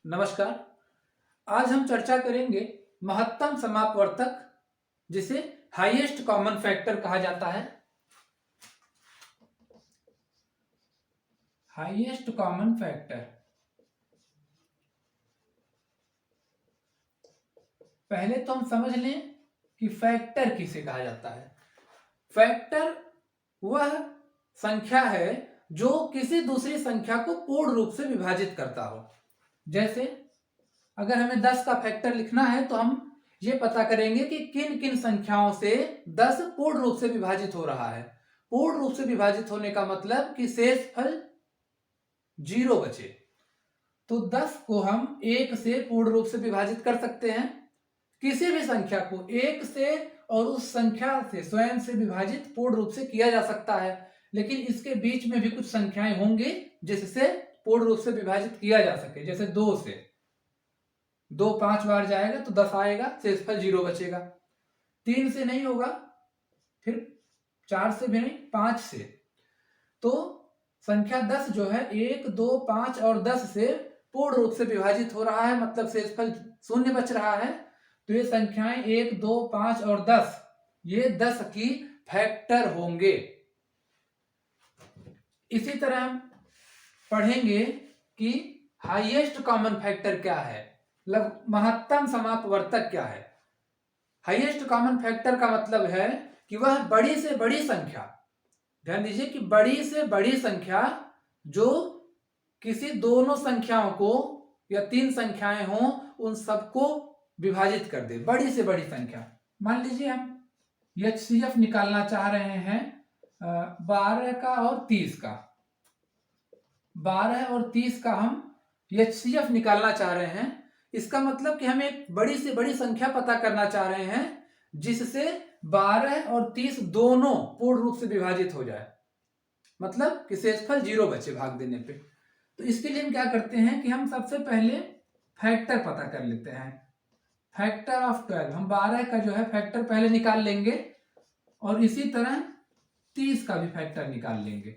नमस्कार। आज हम चर्चा करेंगे महत्तम समापवर्तक, जिसे हाईएस्ट कॉमन फैक्टर कहा जाता है। हाईएस्ट कॉमन फैक्टर, पहले तो हम समझ लें कि फैक्टर किसे कहा जाता है। फैक्टर वह संख्या है जो किसी दूसरी संख्या को पूर्ण रूप से विभाजित करता हो। जैसे अगर हमें 10 का फैक्टर लिखना है तो हम ये पता करेंगे कि किन किन संख्याओं से 10 पूर्ण रूप से विभाजित हो रहा है। पूर्ण रूप से विभाजित होने का मतलब कि शेषफल 0 बचे। तो 10 को हम 1 से पूर्ण रूप से विभाजित कर सकते हैं। किसी भी संख्या को 1 से और उस संख्या से स्वयं से विभाजित पूर्ण रूप से किया जा सकता है, लेकिन इसके बीच में भी कुछ संख्याएं होंगी जिससे पूर्ण रूप से विभाजित किया जा सके। जैसे 2 से 2 5 बार जाएगा तो 10 आएगा, शेषफल 0 बचेगा। 3 से नहीं होगा, फिर 4 से भी नहीं, 5 से। तो संख्या 10 जो है 1 2 5 और 10 से पूर्ण रूप से विभाजित हो रहा है, मतलब शेषफल 0 बच रहा है। तो ये संख्याएं 1 2 5 और 10 ये 10 की फैक्टर होंगे। इसी तरह हम पढ़ेंगे कि हाईएस्ट कॉमन फैक्टर क्या है, मतलब महत्तम समापवर्तक क्या है। हाईएस्ट कॉमन फैक्टर का मतलब है कि वह बड़ी से बड़ी संख्या, ध्यान दीजिए कि बड़ी से बड़ी संख्या जो किसी दोनों संख्याओं को या 3 संख्याएं हों उन सबको विभाजित कर दे। बड़ी से बड़ी संख्या, मान लीजिए हम HCF निकालना चाह रहे हैं 12 का और 30 का। 12 और 30 का हम HCF निकालना चाह रहे हैं। इसका मतलब कि हम एक बड़ी से बड़ी संख्या पता करना चाह रहे हैं जिससे 12 और 30 दोनों पूर्ण रूप से विभाजित हो जाए, मतलब कि शेषफल 0 बचे भाग देने पे। तो इसके लिए हम क्या करते हैं कि हम सबसे पहले फैक्टर पता कर लेते हैं। फैक्टर ऑफ 12, हम 12 का जो है फैक्टर पहले निकाल लेंगे और इसी तरह 30 का भी फैक्टर निकाल लेंगे।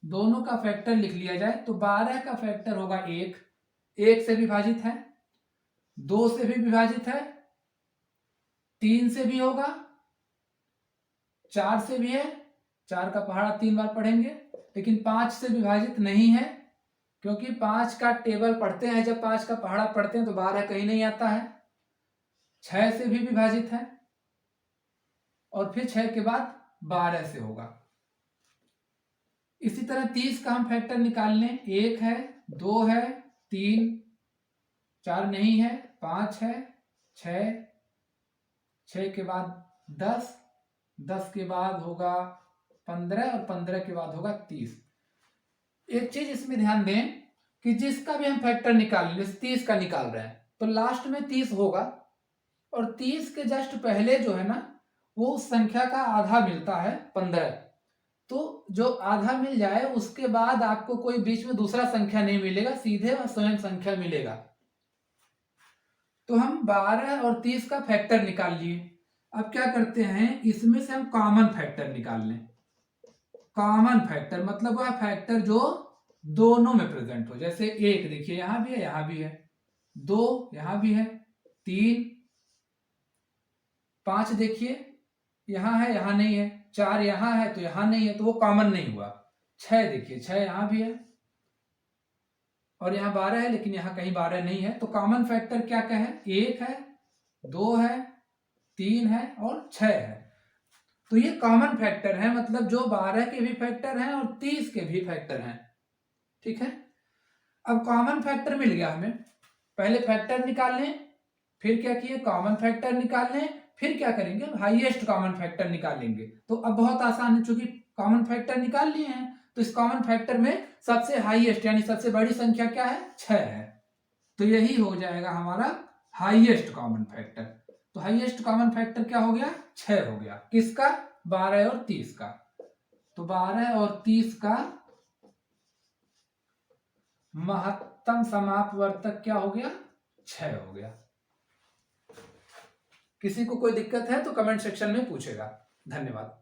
दोनों का फैक्टर लिख लिया जाए तो 12 का फैक्टर होगा 1 से विभाजित है, 2 से भी विभाजित है, 3 से भी होगा, 4 से भी है, 4 का पहाड़ा 3 बार पढ़ेंगे, लेकिन 5 से विभाजित नहीं है क्योंकि 5 का टेबल पढ़ते हैं, जब 5 का पहाड़ा पढ़ते हैं तो 12 कहीं नहीं आता है। 6 से भी विभाजित है और फिर 6 के बाद 12 से होगा। इसी तरह 30 का हम फैक्टर निकाल लें, 1 है, 2 है, 3, 4 नहीं है, 5 है, 6 के बाद 10, 10 के बाद होगा 15 और 15 के बाद होगा 30। एक चीज इसमें ध्यान दें कि जिसका भी हम फैक्टर निकाल लें, 30 का निकाल रहे हैं तो लास्ट में 30 होगा और 30 के जस्ट पहले जो है ना वो उस संख्या का आधा मिलता है 15। तो जो आधा मिल जाए उसके बाद आपको कोई बीच में दूसरा संख्या नहीं मिलेगा, सीधे वह स्वयं संख्या मिलेगा। तो हम 12 और 30 का फैक्टर निकाल लिए। अब क्या करते हैं, इसमें से हम कॉमन फैक्टर निकाल लें। कॉमन फैक्टर मतलब वह फैक्टर जो दोनों में प्रेजेंट हो। जैसे 1 देखिए यहां भी है, यहां भी है, 2 यहां भी है, 3, 5 देखिए यहां है, यहां नहीं है, 4 यहां है तो यहां नहीं है, तो वो कॉमन नहीं हुआ। 6 देखिए, 6 यहां भी है और यहां 12 है, लेकिन यहां कहीं 12 नहीं है। तो कॉमन फैक्टर क्या क्या है, 1 है, 2 है, 3 है और 6 है। तो ये कॉमन फैक्टर है, मतलब जो 12 के भी फैक्टर हैं और 30 के भी फैक्टर हैं। ठीक है, अब कॉमन फैक्टर मिल गया हमें, पहले फैक्टर निकाल लें, फिर क्या किए कॉमन फैक्टर निकाल लें, फिर क्या करेंगे हाईएस्ट कॉमन फैक्टर निकालेंगे। तो अब बहुत आसान है, चूंकि कॉमन फैक्टर निकाल लिए हैं तो इस कॉमन फैक्टर में सबसे हाईएस्ट यानी सबसे बड़ी संख्या क्या है, 6 है। तो यही हो जाएगा हमारा हाईएस्ट कॉमन फैक्टर। तो हाईएस्ट कॉमन फैक्टर क्या हो गया, 6 हो गया। किसका, 12 और 30 का। तो 12 और 30 का महत्तम समापवर्तक क्या हो गया, 6 हो गया। किसी को कोई दिक्कत है तो कमेंट सेक्शन में पूछेगा। धन्यवाद।